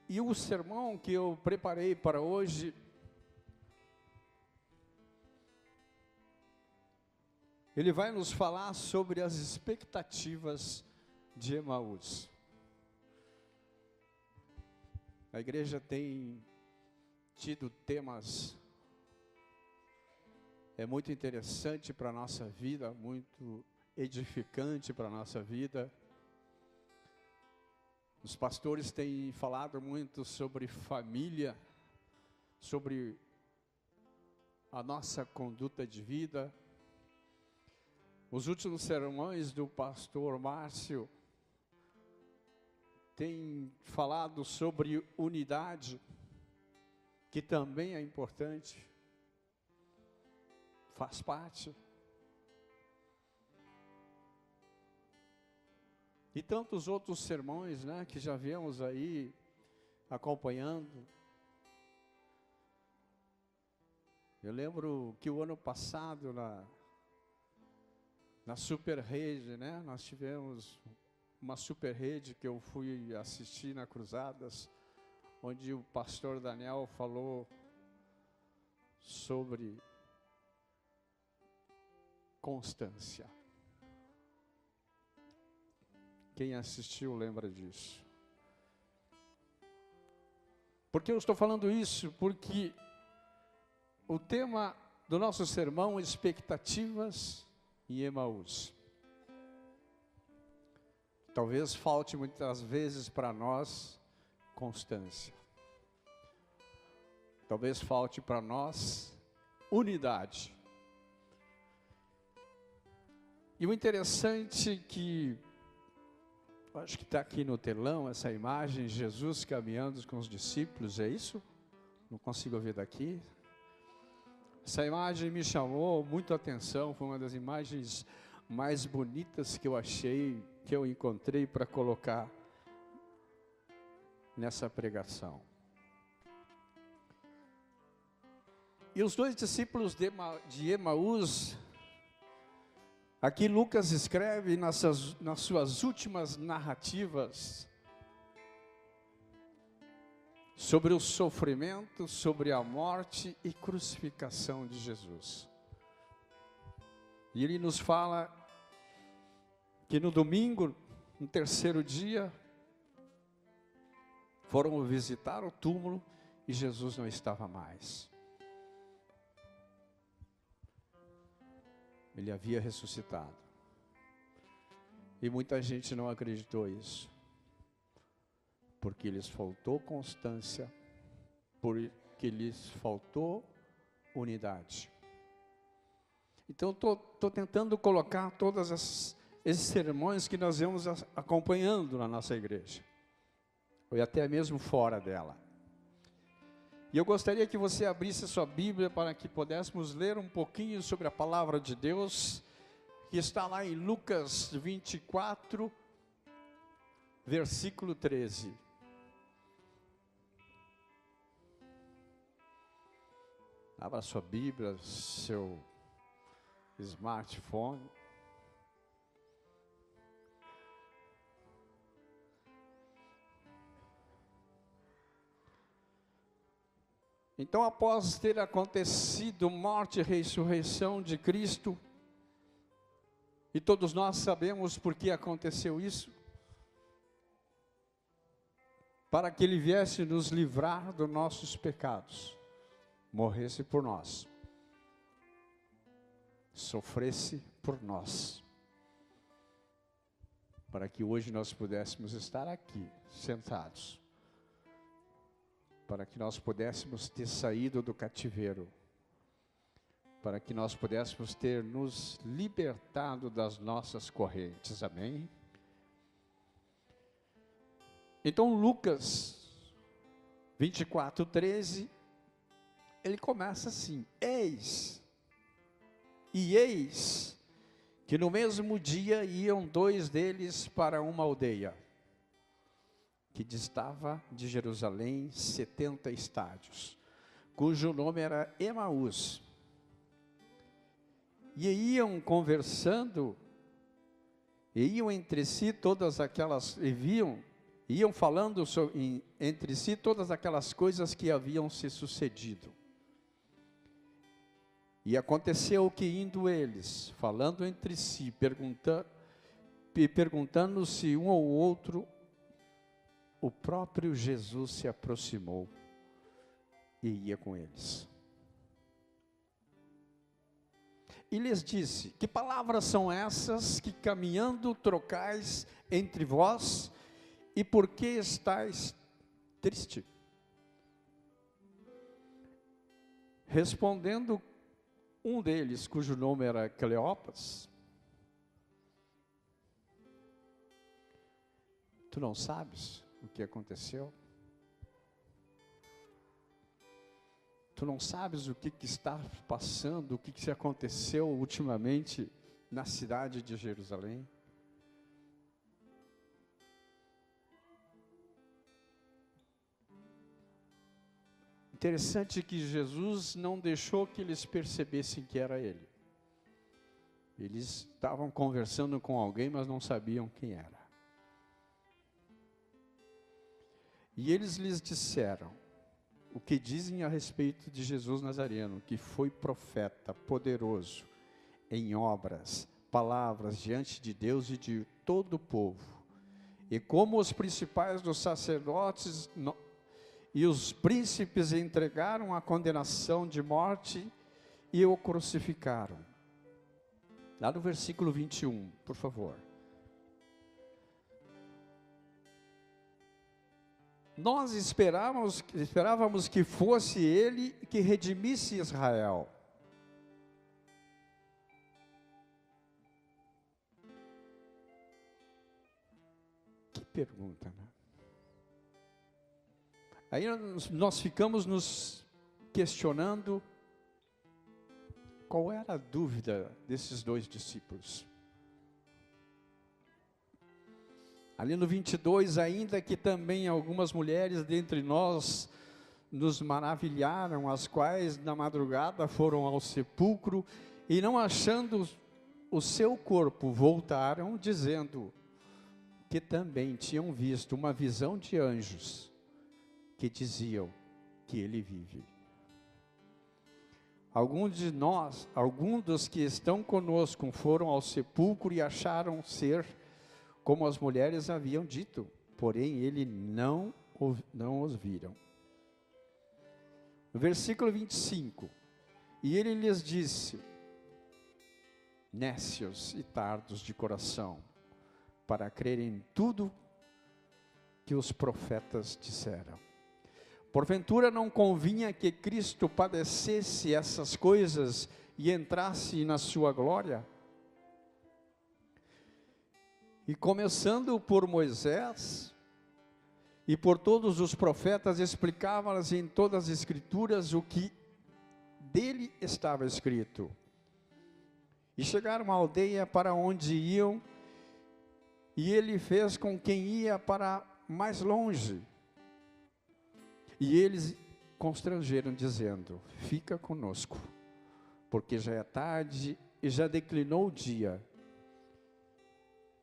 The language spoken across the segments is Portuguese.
E o sermão que eu preparei para hoje ele vai nos falar sobre as expectativas de Emaús. A igreja tem tido temas muito interessante para a nossa vida, muito edificante para a nossa vida. Os pastores têm falado muito sobre família, sobre a nossa conduta de vida. Os últimos sermões do pastor Márcio têm falado sobre unidade, que também é importante, faz parte. E tantos outros sermões, né, que já viemos aí acompanhando. Eu lembro que o ano passado, na Super Rede, né, nós tivemos uma Super Rede que eu fui assistir na Cruzadas, onde o pastor Daniel falou sobre constância. Quem assistiu lembra disso. Por que eu estou falando isso? Porque o tema do nosso sermão, expectativas em Emaús. Talvez falte muitas vezes para nós constância. Talvez falte para nós unidade. E o interessante é que, acho que está aqui no telão, essa imagem, Jesus caminhando com os discípulos, é isso? Não consigo ver daqui. Essa imagem me chamou muito a atenção, foi uma das imagens mais bonitas que eu achei, que eu encontrei para colocar nessa pregação. E os dois discípulos de Emaús, aqui Lucas escreve nas suas últimas narrativas sobre o sofrimento, sobre a morte e crucificação de Jesus. E ele nos fala que no domingo, no terceiro dia, foram visitar o túmulo e Jesus não estava mais. Ele havia ressuscitado. E muita gente não acreditou nisso. Porque lhes faltou constância, porque lhes faltou unidade. Então, estou tentando colocar todos esses sermões que nós vamos acompanhando na nossa igreja, ou até mesmo fora dela. E eu gostaria que você abrisse a sua Bíblia para que pudéssemos ler um pouquinho sobre a palavra de Deus, que está lá em Lucas 24, versículo 13. Abra sua Bíblia, seu smartphone. Então, após ter acontecido morte e ressurreição de Cristo, e todos nós sabemos por que aconteceu isso, para que Ele viesse nos livrar dos nossos pecados, morresse por nós, sofresse por nós, para que hoje nós pudéssemos estar aqui, sentados, para que nós pudéssemos ter saído do cativeiro, para que nós pudéssemos ter nos libertado das nossas correntes, amém? Então Lucas 24, 13, ele começa assim: eis que no mesmo dia iam dois deles para uma aldeia, que distava de Jerusalém 70 estádios, cujo nome era Emaús. E iam conversando, e iam entre si todas aquelas, e viam Iam falando entre si todas aquelas coisas que haviam se sucedido. E aconteceu que, indo eles, falando entre si, perguntando-se um ao outro, o próprio Jesus se aproximou e ia com eles. E lhes disse: que palavras são essas que caminhando trocais entre vós, e por que estáis triste? Respondendo um deles, cujo nome era Cleopas: tu não sabes o que aconteceu? Tu não sabes o que está passando, o que aconteceu ultimamente na cidade de Jerusalém? Interessante que Jesus não deixou que eles percebessem que era ele. Eles estavam conversando com alguém, mas não sabiam quem era. E eles lhes disseram o que dizem a respeito de Jesus Nazareno, que foi profeta, poderoso em obras, palavras diante de Deus e de todo o povo. E como os principais dos sacerdotes e os príncipes entregaram a condenação de morte e o crucificaram. Lá no versículo 21, por favor. Nós esperávamos que fosse ele que redimisse Israel. Que pergunta, né? Aí nós ficamos nos questionando qual era a dúvida desses dois discípulos. Ali no 22, ainda que também algumas mulheres dentre nós nos maravilharam, as quais na madrugada foram ao sepulcro e não achando o seu corpo, voltaram dizendo que também tinham visto uma visão de anjos que diziam que ele vive. Alguns dos que estão conosco foram ao sepulcro e acharam ser como as mulheres haviam dito, porém ele não os viram. No versículo 25, e ele lhes disse: nécios e tardos de coração, para crerem em tudo que os profetas disseram. Porventura não convinha que Cristo padecesse essas coisas e entrasse na sua glória? E começando por Moisés e por todos os profetas, explicavam-lhes em todas as escrituras o que dele estava escrito. E chegaram à aldeia para onde iam, e ele fez com quem ia para mais longe. E eles constrangeram, dizendo: fica conosco, porque já é tarde e já declinou o dia.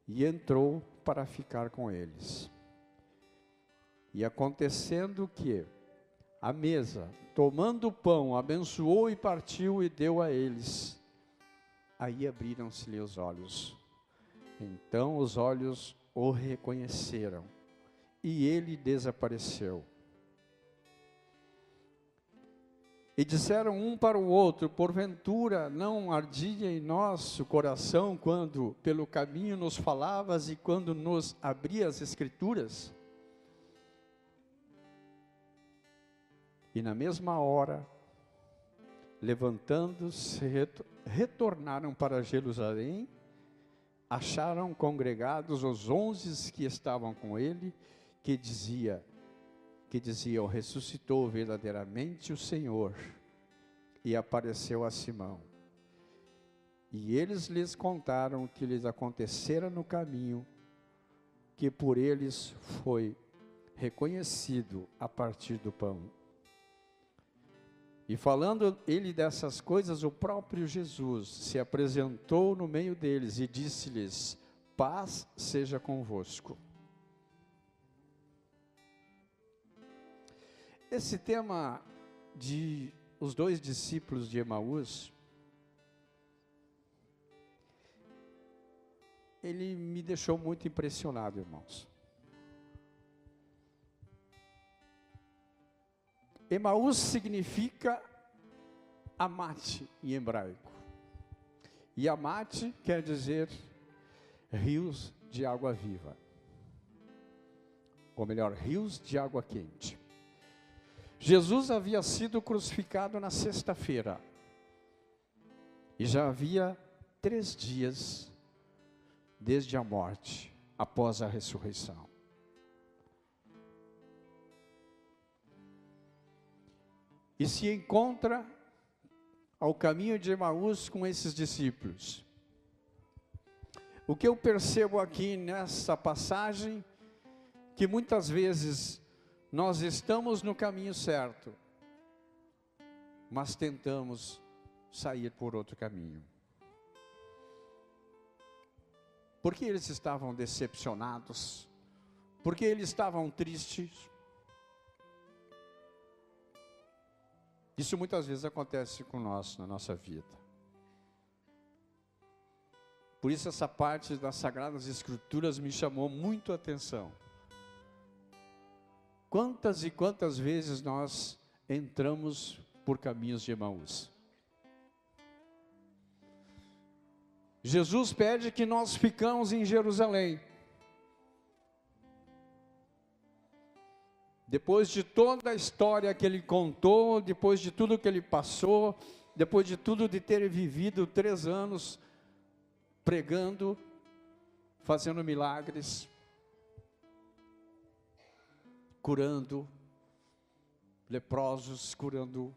E entrou para ficar com eles. E acontecendo que, à mesa, tomando o pão, abençoou e partiu e deu a eles. Aí abriram-se-lhe os olhos. Então os olhos o reconheceram, e ele desapareceu. E disseram um para o outro: porventura não ardia em nosso coração quando pelo caminho nos falavas e quando nos abrias as escrituras? E na mesma hora, levantando-se, retornaram para Jerusalém, acharam congregados os 11 que estavam com ele, que diziam: ressuscitou verdadeiramente o Senhor e apareceu a Simão. E eles lhes contaram o que lhes acontecera no caminho, que por eles foi reconhecido a partir do pão. E falando ele dessas coisas, o próprio Jesus se apresentou no meio deles e disse-lhes: paz seja convosco. Esse tema de os dois discípulos de Emaús, ele me deixou muito impressionado, irmãos. Emaús significa Amate em hebraico. E Amate quer dizer rios de água viva. Ou melhor, rios de água quente. Jesus havia sido crucificado na sexta-feira. E já havia 3 dias desde a morte, após a ressurreição. E se encontra ao caminho de Emaús com esses discípulos. O que eu percebo aqui nessa passagem, que muitas vezes nós estamos no caminho certo, mas tentamos sair por outro caminho. Porque eles estavam decepcionados, porque eles estavam tristes. Isso muitas vezes acontece com nós, na nossa vida. Por isso essa parte das Sagradas Escrituras me chamou muito a atenção. Quantas e quantas vezes nós entramos por caminhos de Emaús? Jesus pede que nós ficamos em Jerusalém. Depois de toda a história que ele contou, depois de tudo que ele passou, depois de tudo de ter vivido 3 anos pregando, fazendo milagres, curando leprosos, curando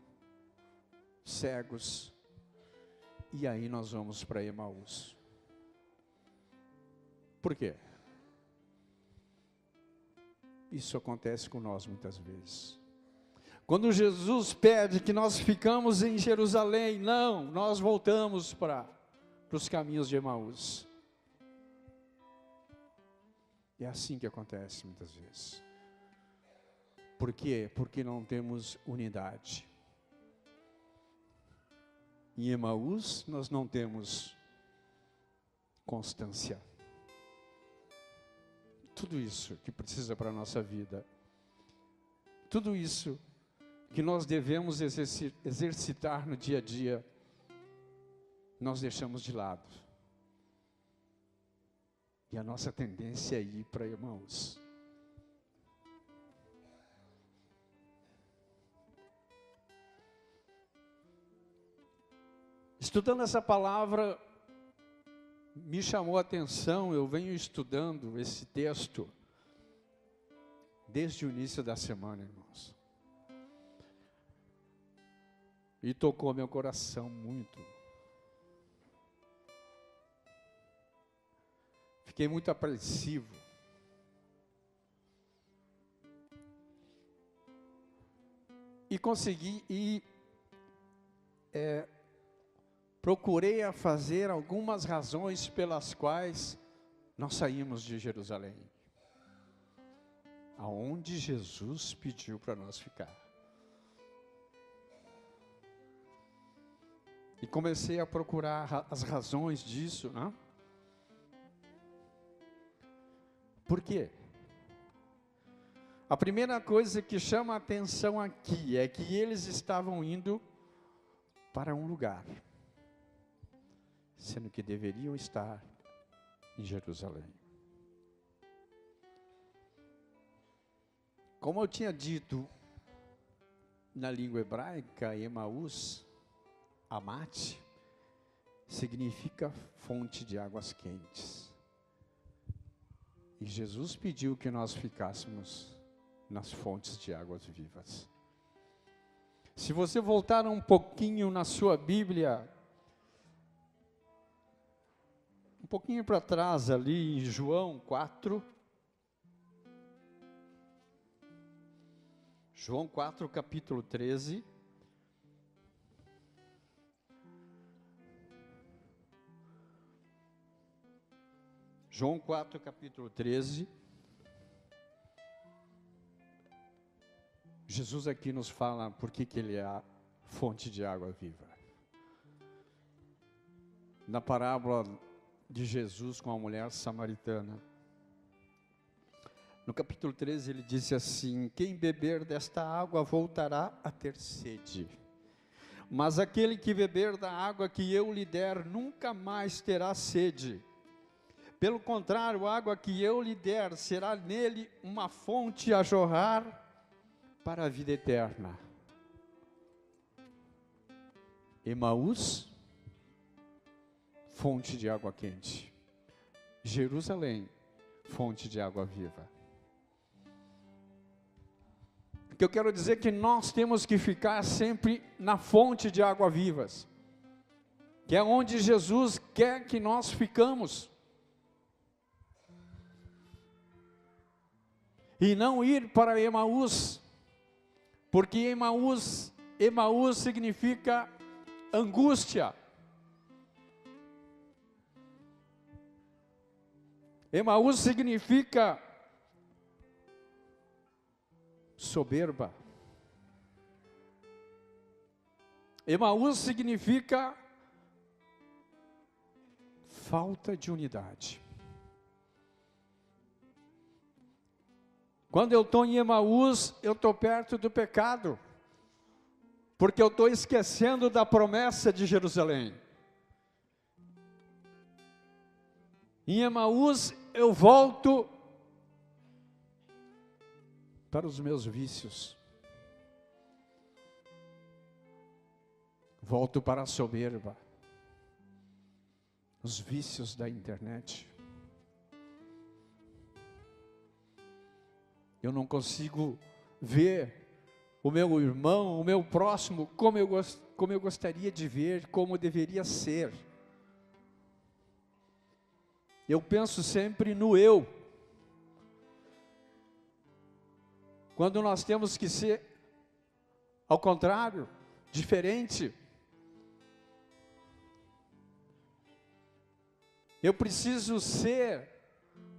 cegos. E aí nós vamos para Emaús. Por quê? Isso acontece com nós muitas vezes. Quando Jesus pede que nós ficamos em Jerusalém, não, nós voltamos para os caminhos de Emaús. É assim que acontece muitas vezes. Por quê? Porque não temos unidade. Em Emaús nós não temos constância. Tudo isso que precisa para a nossa vida, tudo isso que nós devemos exercitar no dia a dia, nós deixamos de lado. E a nossa tendência é ir para Emaús. Estudando essa palavra, me chamou a atenção, eu venho estudando esse texto desde o início da semana, irmãos. E tocou meu coração muito. Fiquei muito apreensivo. E consegui procurei a fazer algumas razões pelas quais nós saímos de Jerusalém, aonde Jesus pediu para nós ficar. E comecei a procurar as razões disso, né? Por quê? A primeira coisa que chama a atenção aqui é que eles estavam indo para um lugar, sendo que deveriam estar em Jerusalém. Como eu tinha dito, na língua hebraica, Emaús, Amate, significa fonte de águas quentes. E Jesus pediu que nós ficássemos nas fontes de águas vivas. Se você voltar um pouquinho na sua Bíblia, um pouquinho para trás ali em João 4. João 4, capítulo 13. João 4, capítulo 13. Jesus aqui nos fala por que Ele é a fonte de água viva. Na parábola de Jesus com a mulher samaritana, no capítulo 13 ele disse assim: quem beber desta água voltará a ter sede, mas aquele que beber da água que eu lhe der nunca mais terá sede. Pelo contrário, a água que eu lhe der será nele uma fonte a jorrar para a vida eterna. Emaús, fonte de água quente. Jerusalém, fonte de água viva. O que eu quero dizer é que nós temos que ficar sempre na fonte de água vivas, que é onde Jesus quer que nós ficamos. E não ir para Emaús, porque Emaús significa angústia. Emaús significa soberba. Emaús significa falta de unidade. Quando eu estou em Emaús, eu estou perto do pecado, porque eu estou esquecendo da promessa de Jerusalém. Em Emaús, eu volto para os meus vícios, volto para a soberba, os vícios da internet. Eu não consigo ver o meu irmão, o meu próximo, como eu gostaria de ver, como deveria ser. Eu penso sempre no eu. Quando nós temos que ser, ao contrário, diferente. Eu preciso ser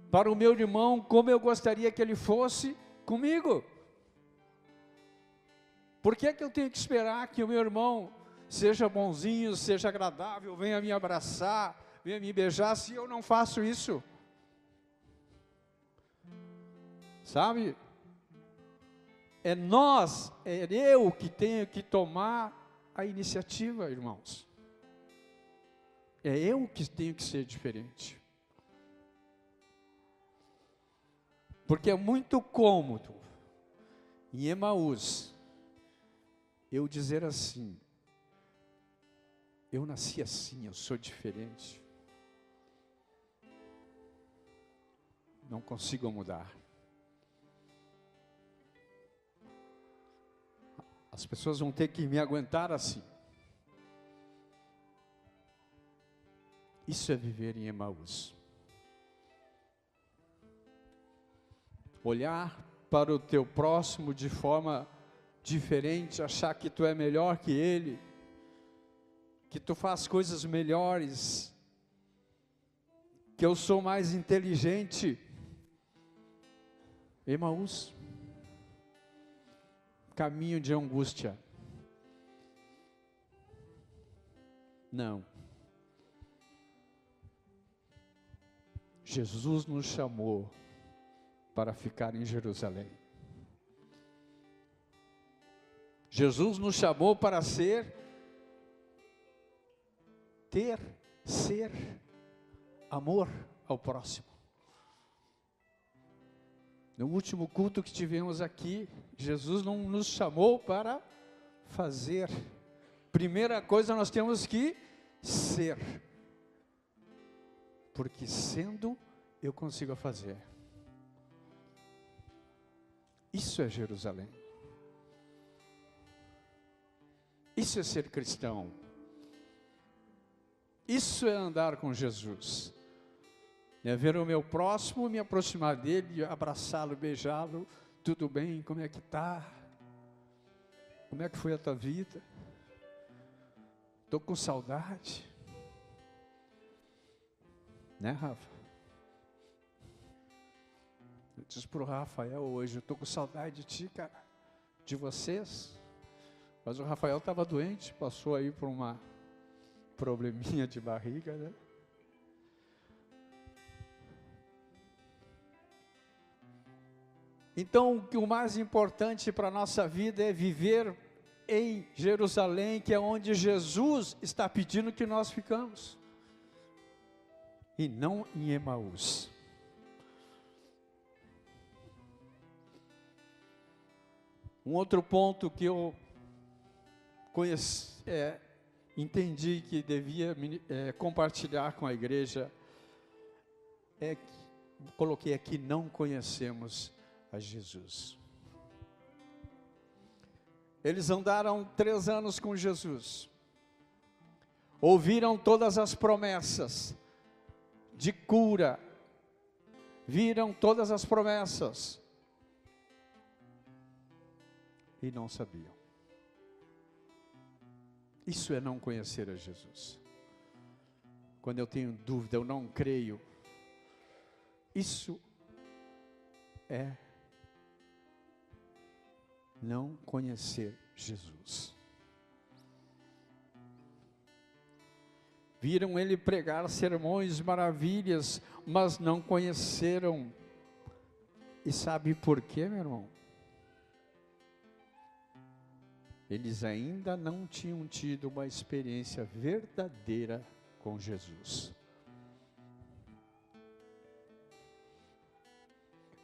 para o meu irmão como eu gostaria que ele fosse comigo. Por que eu tenho que esperar que o meu irmão seja bonzinho, seja agradável, venha me abraçar, venha me beijar, se eu não faço isso? Sabe? É eu que tenho que tomar a iniciativa, irmãos. É eu que tenho que ser diferente. Porque é muito cômodo, em Emaús, eu dizer assim: eu nasci assim, eu sou diferente. Não consigo mudar. As pessoas vão ter que me aguentar assim. Isso é viver em Emaús. Olhar para o teu próximo de forma diferente, achar que tu é melhor que ele, que tu faz coisas melhores, que eu sou mais inteligente. Emaús, caminho de angústia. Não. Jesus nos chamou para ficar em Jerusalém. Jesus nos chamou para ser amor ao próximo. No último culto que tivemos aqui, Jesus não nos chamou para fazer. Primeira coisa, nós temos que ser. Porque sendo, eu consigo fazer. Isso é Jerusalém. Isso é ser cristão. Isso é andar com Jesus. É ver o meu próximo, me aproximar dele, abraçá-lo, beijá-lo. Tudo bem? Como é que está? Como é que foi a tua vida? Estou com saudade. Né, Rafa? Eu disse para o Rafael hoje: eu estou com saudade de ti, cara. de vocês, mas o Rafael estava doente, passou aí por uma probleminha de barriga, né? Então, o mais importante para a nossa vida é viver em Jerusalém, que é onde Jesus está pedindo que nós ficamos, e não em Emaús. Um outro ponto que eu entendi que devia compartilhar com a igreja é que coloquei aqui: não conhecemos a Jesus. Eles andaram 3 anos com Jesus, ouviram todas as promessas de cura, viram todas as promessas e não sabiam. Isso é não conhecer a Jesus. Quando eu tenho dúvida, eu não creio, isso é não conhecer Jesus. Viram ele pregar sermões, maravilhas, mas não conheceram. E sabe por quê, meu irmão? Eles ainda não tinham tido uma experiência verdadeira com Jesus.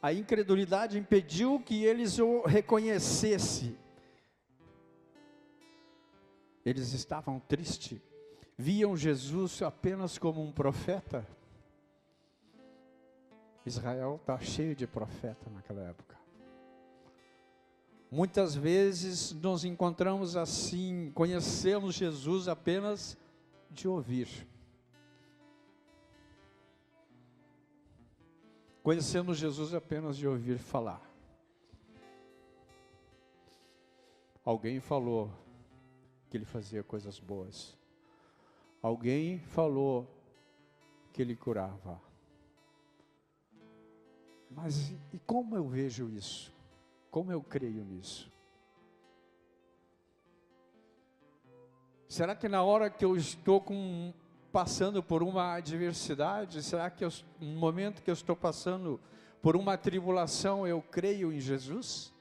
A incredulidade impediu que eles o reconhecessem. Eles estavam tristes. Viam Jesus apenas como um profeta. Israel está cheio de profeta naquela época. Muitas vezes nos encontramos assim, conhecemos Jesus apenas de ouvir. Conhecemos Jesus apenas de ouvir falar. Alguém falou que ele fazia coisas boas. Alguém falou que ele curava. Mas e como eu vejo isso? Como eu creio nisso? Será que na hora que eu estou passando por uma adversidade, será que no momento que eu estou passando por uma tribulação, eu creio em Jesus?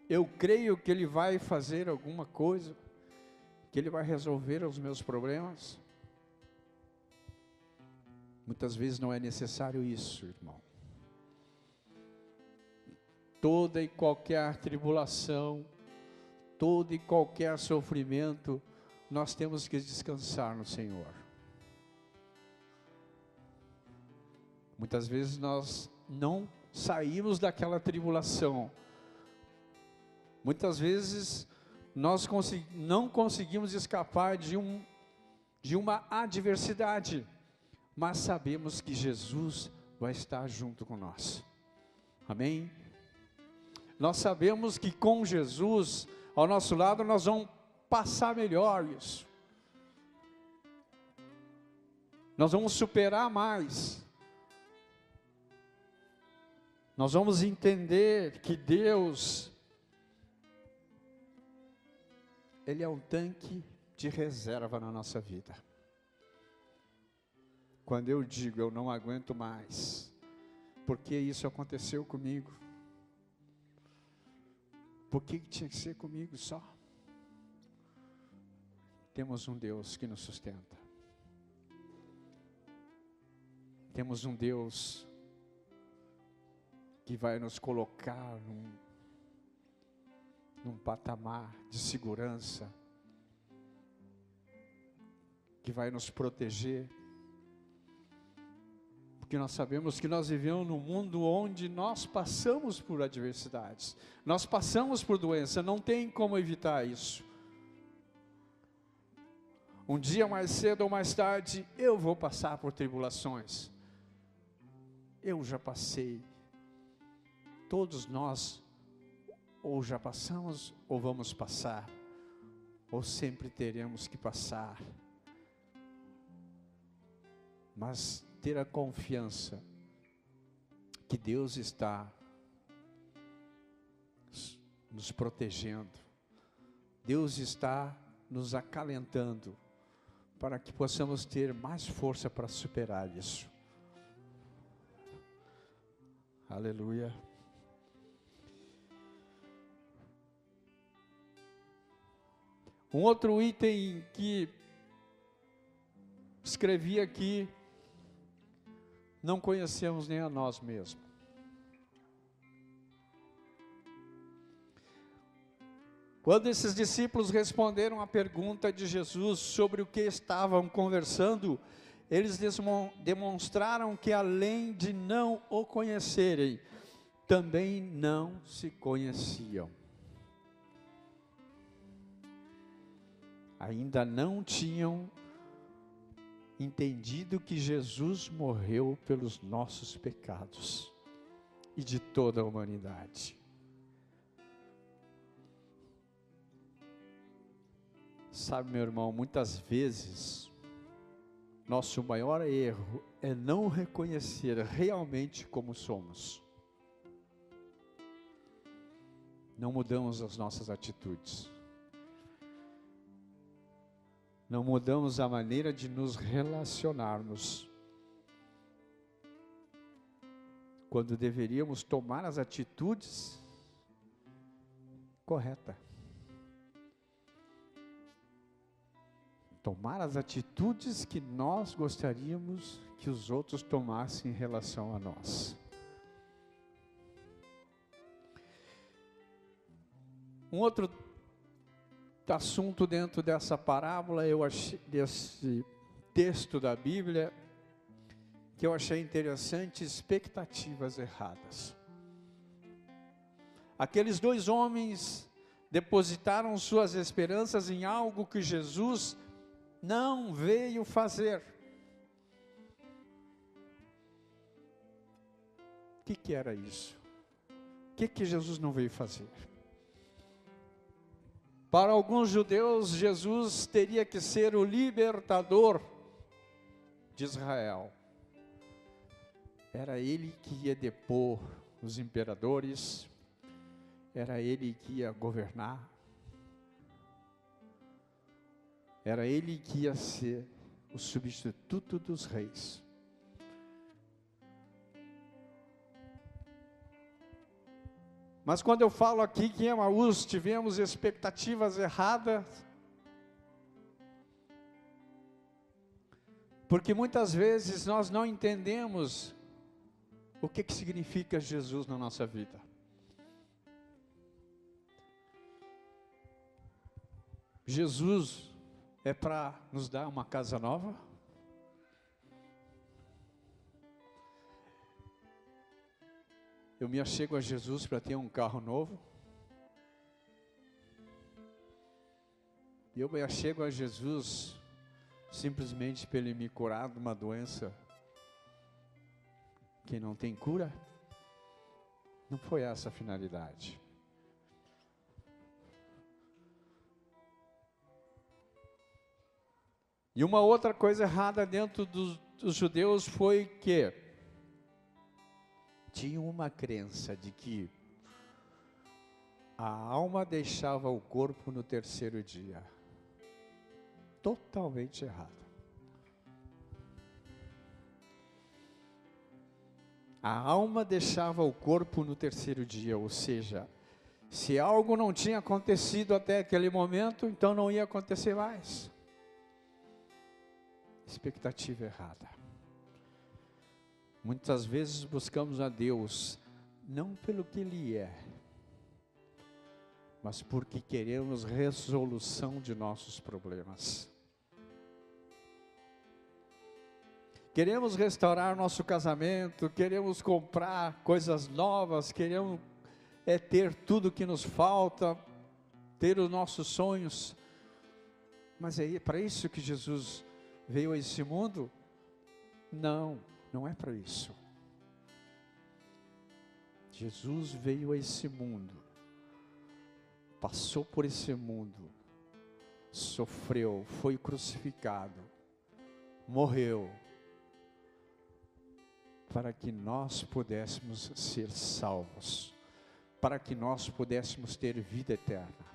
Eu creio que Ele vai fazer alguma coisa, que Ele vai resolver os meus problemas? Muitas vezes não é necessário isso, irmão. Toda e qualquer tribulação, todo e qualquer sofrimento, nós temos que descansar no Senhor. Muitas vezes nós não saímos daquela tribulação. Muitas vezes nós não conseguimos escapar de uma adversidade, mas sabemos que Jesus vai estar junto com nós. Amém? Nós sabemos que com Jesus ao nosso lado nós vamos passar melhor isso. Nós vamos superar mais. Nós vamos entender que Deus, Ele é um tanque de reserva na nossa vida. Quando eu digo eu não aguento mais, porque isso aconteceu comigo? Por que tinha que ser comigo só? Temos um Deus que nos sustenta. Temos um Deus que vai nos colocar num patamar de segurança, que vai nos proteger, porque nós sabemos que nós vivemos num mundo onde nós passamos por adversidades, nós passamos por doença, não tem como evitar isso. Um dia mais cedo ou mais tarde, eu vou passar por tribulações. Eu já passei. Todos nós, ou já passamos, ou vamos passar, ou sempre teremos que passar. Mas ter a confiança que Deus está nos protegendo. Deus está nos acalentando para que possamos ter mais força para superar isso. Aleluia. Um outro item que escrevi aqui, não conhecemos nem a nós mesmos. Quando esses discípulos responderam à pergunta de Jesus sobre o que estavam conversando, eles demonstraram que além de não o conhecerem, também não se conheciam. Ainda não tinham entendido que Jesus morreu pelos nossos pecados e de toda a humanidade. Sabe, meu irmão, muitas vezes nosso maior erro é não reconhecer realmente como somos. Não mudamos as nossas atitudes. Não mudamos a maneira de nos relacionarmos. Quando deveríamos tomar as atitudes corretas. Tomar as atitudes que nós gostaríamos que os outros tomassem em relação a nós. Um outro assunto dentro dessa parábola, desse texto da Bíblia, que eu achei interessante, expectativas erradas. Aqueles dois homens depositaram suas esperanças em algo que Jesus não veio fazer. O que era isso? O que Jesus não veio fazer? Para alguns judeus, Jesus teria que ser o libertador de Israel. Era ele que ia depor os imperadores, era ele que ia governar, era ele que ia ser o substituto dos reis. Mas quando eu falo aqui que em Emaús tivemos expectativas erradas, porque muitas vezes nós não entendemos o que significa Jesus na nossa vida. Jesus é para nos dar uma casa nova? Eu me achego a Jesus para ter um carro novo? Eu me achego a Jesus simplesmente para Ele me curar de uma doença que não tem cura? Não foi essa a finalidade. E uma outra coisa errada dentro dos judeus foi que tinha uma crença de que a alma deixava o corpo no terceiro dia. Totalmente errado. A alma deixava o corpo no terceiro dia, ou seja, se algo não tinha acontecido até aquele momento, então não ia acontecer mais. Expectativa errada. Muitas vezes buscamos a Deus, não pelo que Ele é, mas porque queremos resolução de nossos problemas. Queremos restaurar nosso casamento, queremos comprar coisas novas, queremos ter tudo que nos falta, ter os nossos sonhos. Mas é para isso que Jesus veio a esse mundo? Não, não é para isso. Jesus veio a esse mundo, passou por esse mundo, sofreu, foi crucificado, morreu, para que nós pudéssemos ser salvos, para que nós pudéssemos ter vida eterna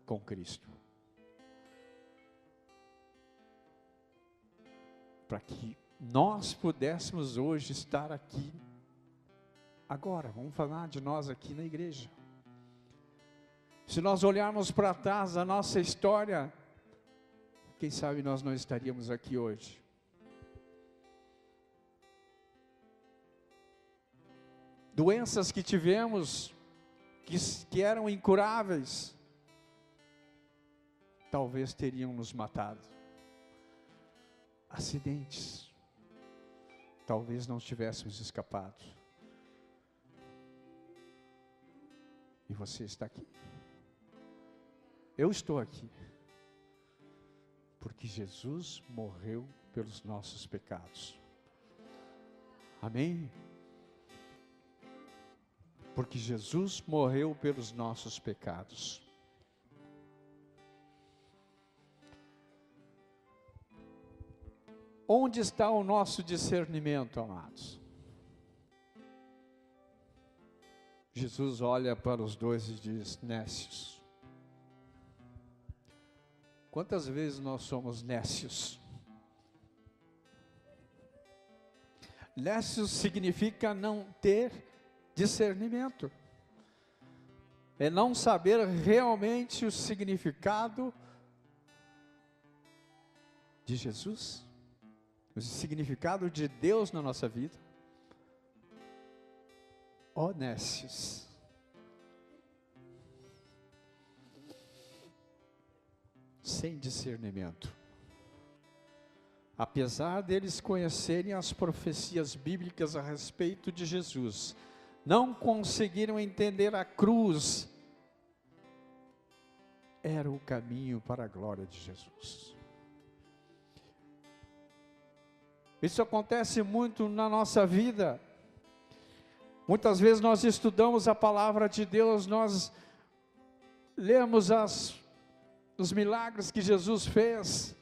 com Cristo. Para que nós pudéssemos hoje estar aqui, agora, vamos falar de nós aqui na igreja. Se nós olharmos para trás da nossa história, quem sabe nós não estaríamos aqui hoje. Doenças que tivemos, que eram incuráveis, talvez teriam nos matado. Acidentes, talvez não tivéssemos escapado. E você está aqui. Eu estou aqui. Porque Jesus morreu pelos nossos pecados. Amém? Porque Jesus morreu pelos nossos pecados. Onde está o nosso discernimento, amados? Jesus olha para os dois e diz: nécios. Quantas vezes nós somos nécios? Nécios significa não ter discernimento. É não saber realmente o significado de Jesus, o significado de Deus na nossa vida. Ó nécios. Sem discernimento. Apesar deles conhecerem as profecias bíblicas a respeito de Jesus, não conseguiram entender a cruz. Era o caminho para a glória de Jesus. Isso acontece muito na nossa vida. Muitas vezes nós estudamos a palavra de Deus, nós lemos os milagres que Jesus fez,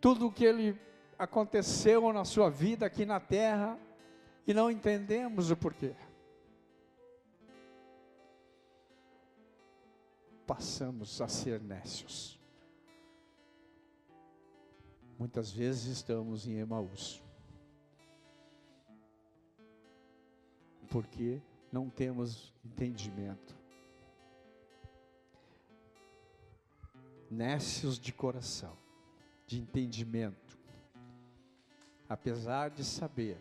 tudo o que Ele aconteceu na sua vida aqui na terra, e não entendemos o porquê. Passamos a ser nécios. Muitas vezes estamos em Emaús, porque não temos entendimento. Nécios de coração, de entendimento. Apesar de saber,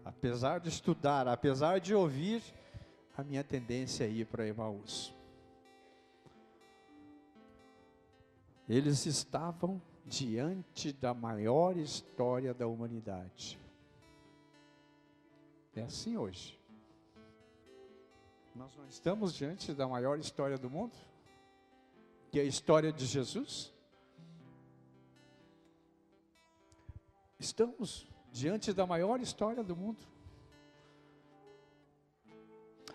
apesar de estudar, apesar de ouvir, a minha tendência é ir para Emaús. Eles estavam diante da maior história da humanidade. É assim hoje. Nós não estamos diante da maior história do mundo, que é a história de Jesus. Estamos diante da maior história do mundo.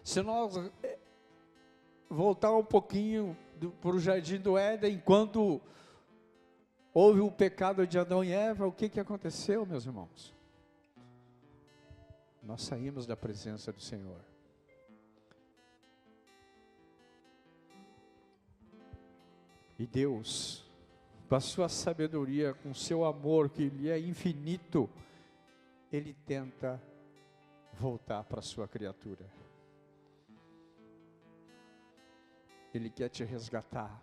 Se nós voltar um pouquinho para o Jardim do Éden, quando houve o pecado de Adão e Eva, o que aconteceu, meus irmãos? Nós saímos da presença do Senhor. E Deus, com a sua sabedoria, com o seu amor, que Ele é infinito, Ele tenta voltar para a sua criatura. Ele quer te resgatar.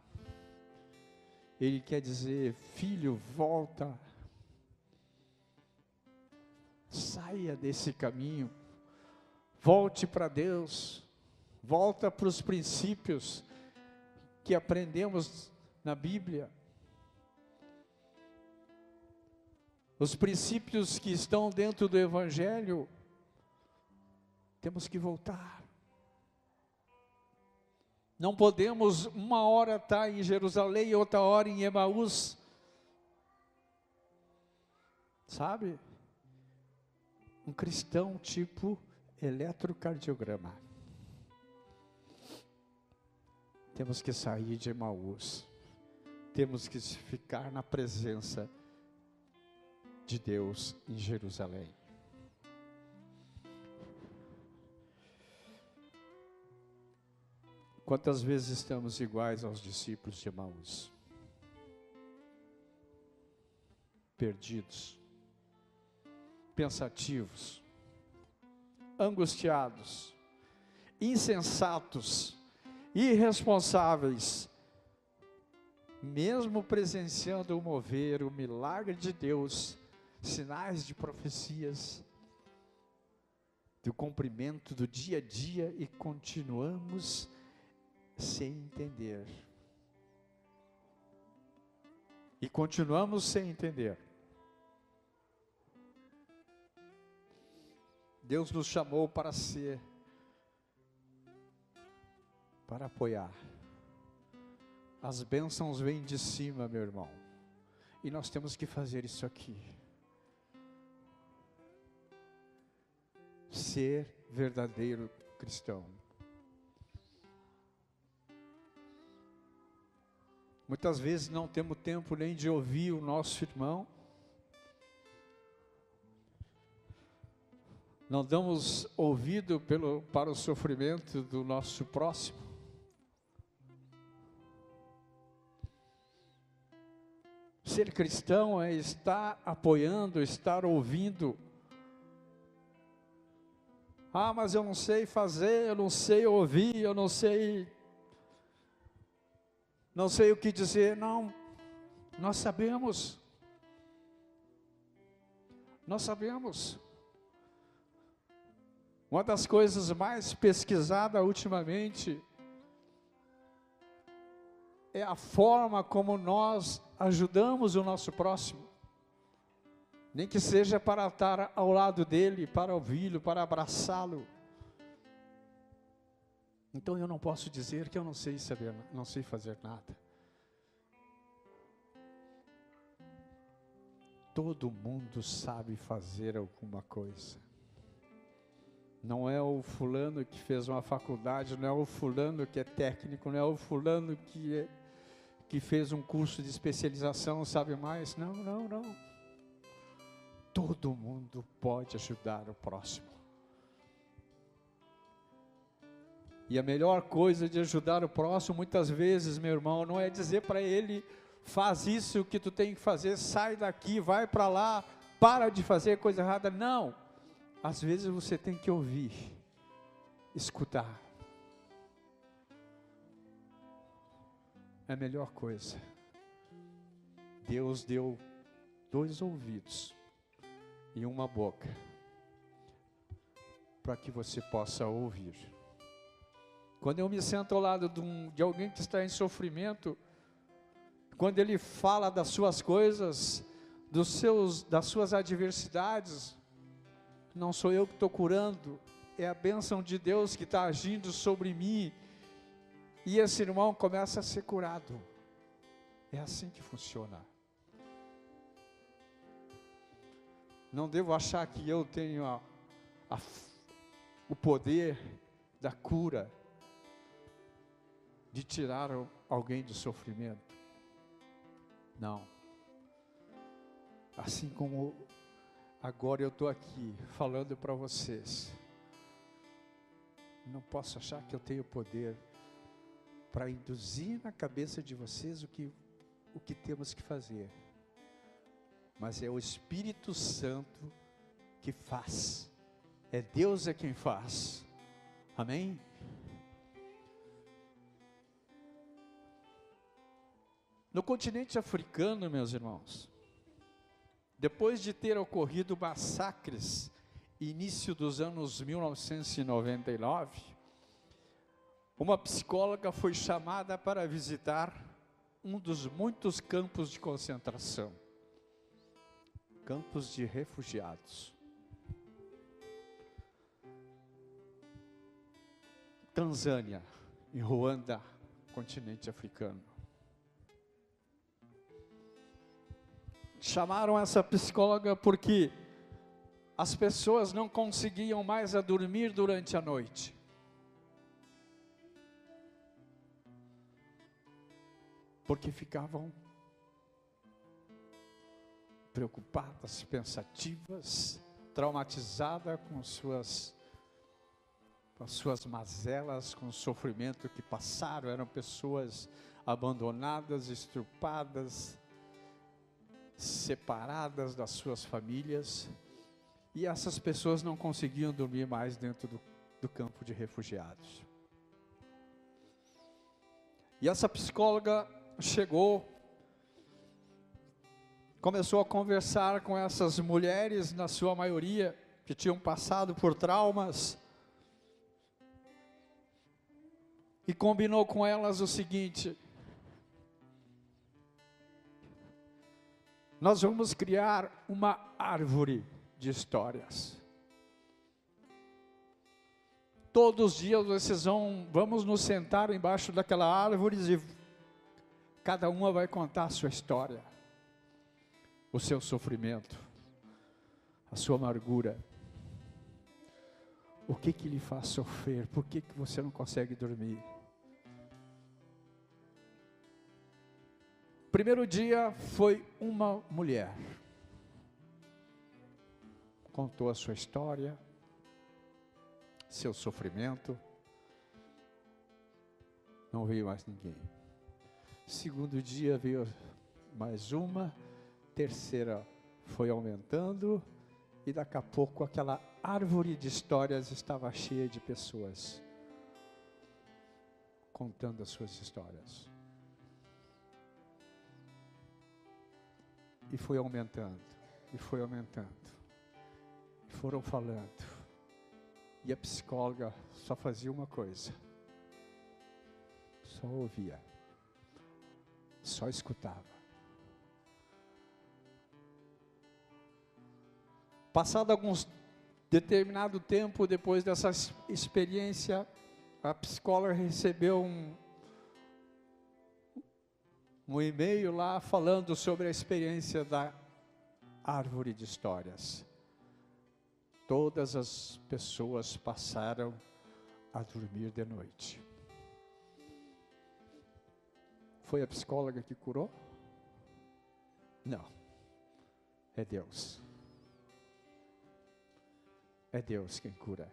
Ele quer dizer: filho, volta. Saia desse caminho. Volte para Deus. Volta para os princípios que aprendemos na Bíblia. Os princípios que estão dentro do Evangelho, temos que voltar. Não podemos uma hora estar em Jerusalém e outra hora em Emaús. Sabe? Um cristão tipo eletrocardiograma. Temos que sair de Emaús. Temos que ficar na presença de Deus em Jerusalém. Quantas vezes estamos iguais aos discípulos de Emaús? Perdidos, pensativos, angustiados, insensatos, irresponsáveis, mesmo presenciando o mover, o milagre de Deus, sinais de profecias, do cumprimento do dia a dia, e continuamos sem entender. E continuamos sem entender. Deus nos chamou para ser, para apoiar. As bênçãos vêm de cima, meu irmão. E nós temos que fazer isso aqui. Ser verdadeiro cristão. Muitas vezes não temos tempo nem de ouvir o nosso irmão. Não damos ouvido para o sofrimento do nosso próximo. Ser cristão é estar apoiando, estar ouvindo. Ah, mas eu não sei fazer, eu não sei ouvir, eu não sei o que dizer. Não, nós sabemos. Nós sabemos. Uma das coisas mais pesquisadas ultimamente é a forma como nós ajudamos o nosso próximo. Nem que seja para estar ao lado dele, para ouvi-lo, para abraçá-lo. Então eu não posso dizer que eu não sei saber, não sei fazer nada. Todo mundo sabe fazer alguma coisa. Não é o fulano que fez uma faculdade, não é o fulano que é técnico, não é o fulano que fez um curso de especialização, sabe mais. Não, não, não. Todo mundo pode ajudar o próximo. E a melhor coisa de ajudar o próximo, muitas vezes, meu irmão, não é dizer para ele: faz isso que tu tem que fazer, sai daqui, vai para lá, para de fazer coisa errada. Não. Às vezes você tem que ouvir, escutar. É a melhor coisa. Deus deu 2 ouvidos e uma boca para que você possa ouvir. Quando eu me sento ao lado de alguém que está em sofrimento, quando ele fala das suas coisas, das suas adversidades, não sou eu que estou curando, é a bênção de Deus que está agindo sobre mim, e esse irmão começa a ser curado. É assim que funciona. Não devo achar que eu tenho o poder da cura, de tirar alguém do sofrimento. Não. Assim como agora eu estou aqui falando para vocês, não posso achar que eu tenho poder para induzir na cabeça de vocês o que temos que fazer. Mas é o Espírito Santo que faz. É Deus é quem faz. Amém? No continente africano, meus irmãos, depois de ter ocorrido massacres, início dos anos 1999, uma psicóloga foi chamada para visitar um dos muitos campos de concentração, campos de refugiados. Tanzânia, em Ruanda, continente africano. Chamaram essa psicóloga porque as pessoas não conseguiam mais dormir durante a noite. Porque ficavam preocupadas, pensativas, traumatizadas com suas com as suas mazelas, com o sofrimento que passaram, eram pessoas abandonadas, estrupadas, separadas das suas famílias, e essas pessoas não conseguiam dormir mais dentro do campo de refugiados. E essa psicóloga chegou, começou a conversar com essas mulheres, na sua maioria, que tinham passado por traumas, e combinou com elas o seguinte: nós vamos criar uma árvore de histórias. Todos os dias vocês vamos nos sentar embaixo daquela árvore e cada uma vai contar a sua história, o seu sofrimento, a sua amargura. O que lhe faz sofrer? Por que você não consegue dormir? Primeiro dia foi uma mulher. Contou a sua história, seu sofrimento. Não veio mais ninguém. Segundo dia veio mais uma. Terceira foi aumentando. E daqui a pouco aquela árvore de histórias estava cheia de pessoas contando as suas histórias. E foi aumentando, e foi aumentando. E foram falando. E a psicóloga só fazia uma coisa. Só ouvia. Só escutava. Passado alguns determinado tempo depois dessa experiência, a psicóloga recebeu um e-mail lá falando sobre a experiência da árvore de histórias. Todas as pessoas passaram a dormir de noite. Foi a psicóloga que curou? Não. É Deus. É Deus quem cura.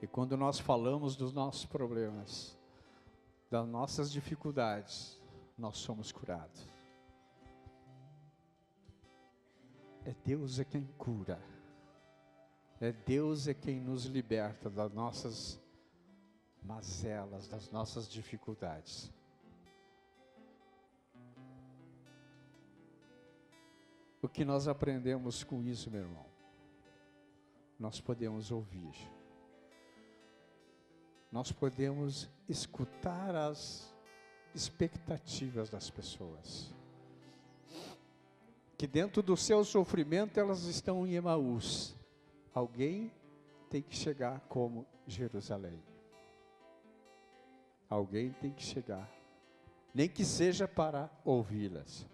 E quando nós falamos dos nossos problemas, das nossas dificuldades, nós somos curados. É Deus é quem cura. É Deus é quem nos liberta das nossas mazelas, das nossas dificuldades. O que nós aprendemos com isso, meu irmão? Nós podemos ouvir. Nós podemos escutar as expectativas das pessoas. Que dentro do seu sofrimento elas estão em Emaús. Alguém tem que chegar como Jerusalém. Alguém tem que chegar. Nem que seja para ouvi-las.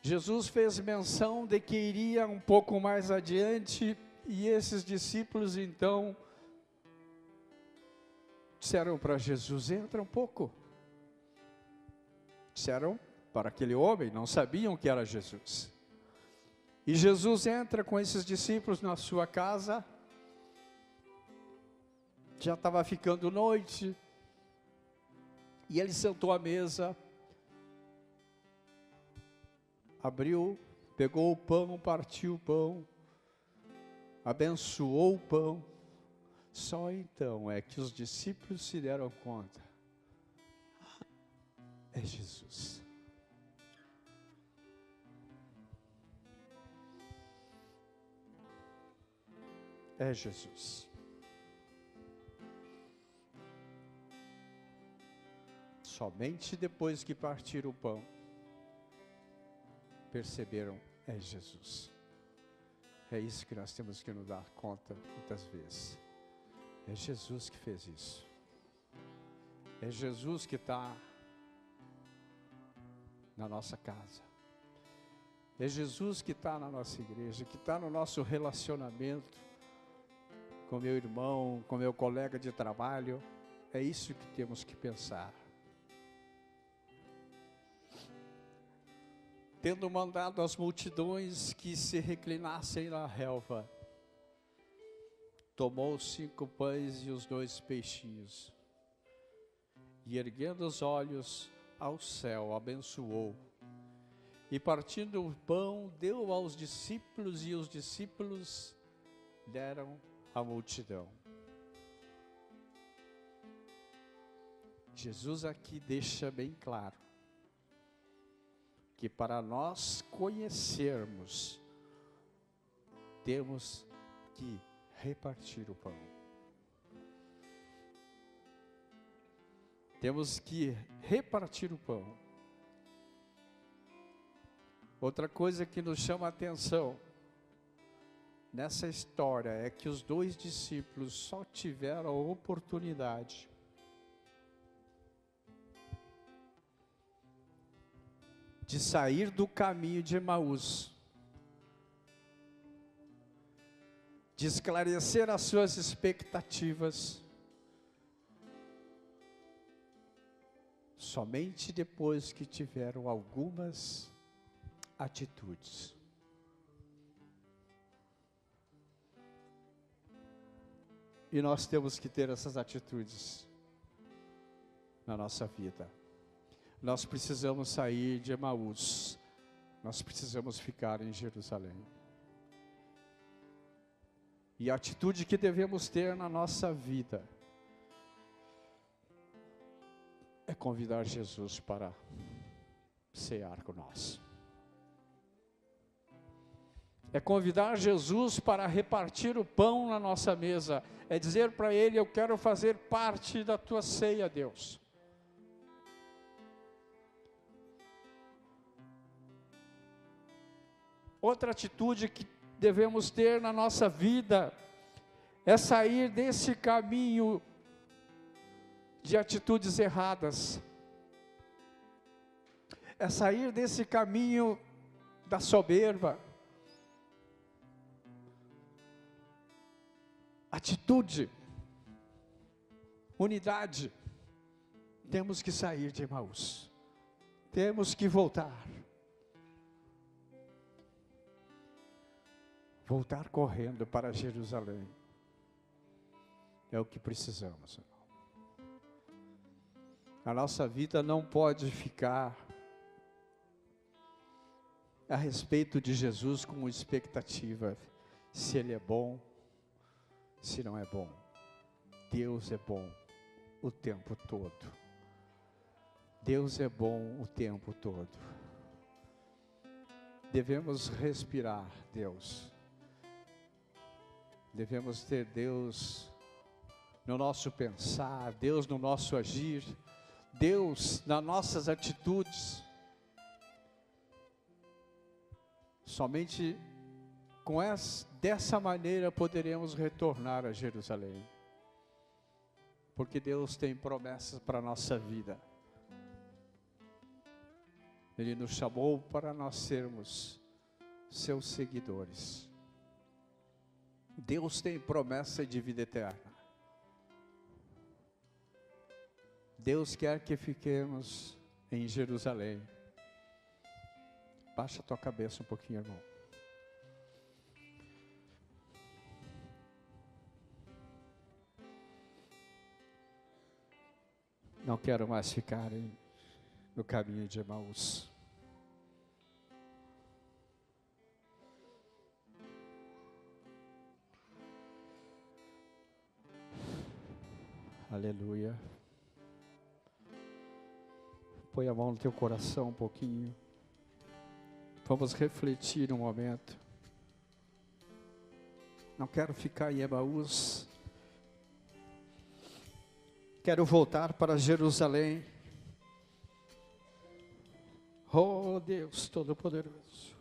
Jesus fez menção de que iria um pouco mais adiante, e esses discípulos então disseram para Jesus: entra um pouco. Disseram para aquele homem, não sabiam que era Jesus. E Jesus entra com esses discípulos na sua casa. Já estava ficando noite, e ele sentou à mesa. Abriu, pegou o pão, partiu o pão, abençoou o pão. Só então é que os discípulos se deram conta. É Jesus. É Jesus. Somente depois que partiram o pão, perceberam, é Jesus. É isso que nós temos que nos dar conta muitas vezes. É Jesus que fez isso. É Jesus que está na nossa casa. É Jesus que está na nossa igreja, que está no nosso relacionamento com meu irmão, com meu colega de trabalho. É isso que temos que pensar. tendo mandado as multidões que se reclinassem na relva, tomou os 5 pães e os 2 peixinhos, e erguendo os olhos ao céu, abençoou, e partindo o pão, deu aos discípulos, e os discípulos deram à multidão. Jesus aqui deixa bem claro que para nós conhecermos, temos que repartir o pão. Temos que repartir o pão. Outra coisa que nos chama a atenção nessa história é que os 2 discípulos só tiveram a oportunidade de sair do caminho de Emaús, de esclarecer as suas expectativas, somente depois que tiveram algumas atitudes. E nós temos que ter essas atitudes na nossa vida. Nós precisamos sair de Emaús, nós precisamos ficar em Jerusalém. E a atitude que devemos ter na nossa vida é convidar Jesus para cear conosco. É convidar Jesus para repartir o pão na nossa mesa. É dizer para Ele: eu quero fazer parte da tua ceia, Deus. Outra atitude que devemos ter na nossa vida é sair desse caminho de atitudes erradas. É sair desse caminho da soberba. Atitude, unidade. Temos que sair de Emaús. Temos que voltar. Voltar correndo para Jerusalém. É o que precisamos. A nossa vida não pode ficar a respeito de Jesus com expectativa, se Ele é bom, se não é bom. Deus é bom o tempo todo. Deus é bom o tempo todo. Devemos respirar Deus. Devemos ter Deus no nosso pensar, Deus no nosso agir, Deus nas nossas atitudes. Somente dessa maneira poderemos retornar a Jerusalém. Porque Deus tem promessas para a nossa vida. Ele nos chamou para nós sermos seus seguidores. Deus tem promessa de vida eterna. Deus quer que fiquemos em Jerusalém. Baixa a tua cabeça um pouquinho, irmão. Não quero mais ficar no caminho de Emaús. Aleluia. Põe a mão no teu coração um pouquinho. Vamos refletir um momento. Não quero ficar em Emaús. Quero voltar para Jerusalém. Oh Deus Todo-Poderoso.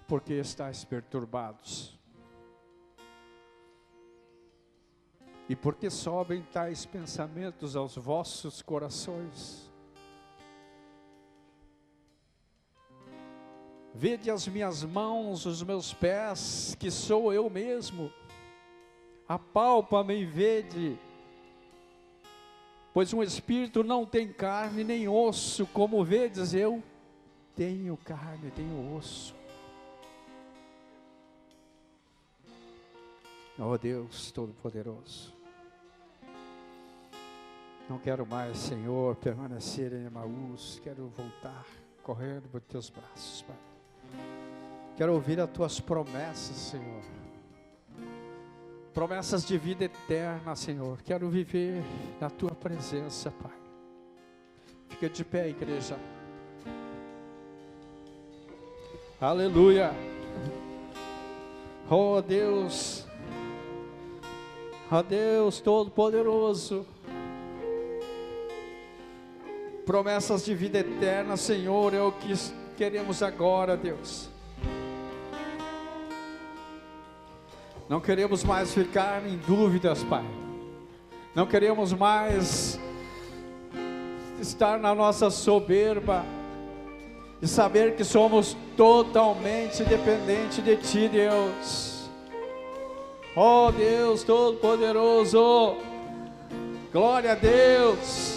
Porque estáis perturbados? E porque sobem tais pensamentos aos vossos corações? Vede as minhas mãos, os meus pés, que sou eu mesmo. Apalpa-me e vede. Pois um espírito não tem carne nem osso, como vedes, eu tenho carne, tenho osso. Oh Deus Todo-Poderoso, não quero mais, Senhor, permanecer em Emaús, quero voltar correndo por teus braços, Pai. Quero ouvir as tuas promessas, Senhor, promessas de vida eterna, Senhor. Quero viver na tua presença, Pai. Fica de pé, igreja. Aleluia. Oh Deus, ó Deus Todo-Poderoso, promessas de vida eterna, Senhor, é o que queremos agora, Deus. Não queremos mais ficar em dúvidas, Pai. Não queremos mais estar na nossa soberba e saber que somos totalmente dependentes de Ti, Deus. Oh Deus Todo-Poderoso, glória a Deus.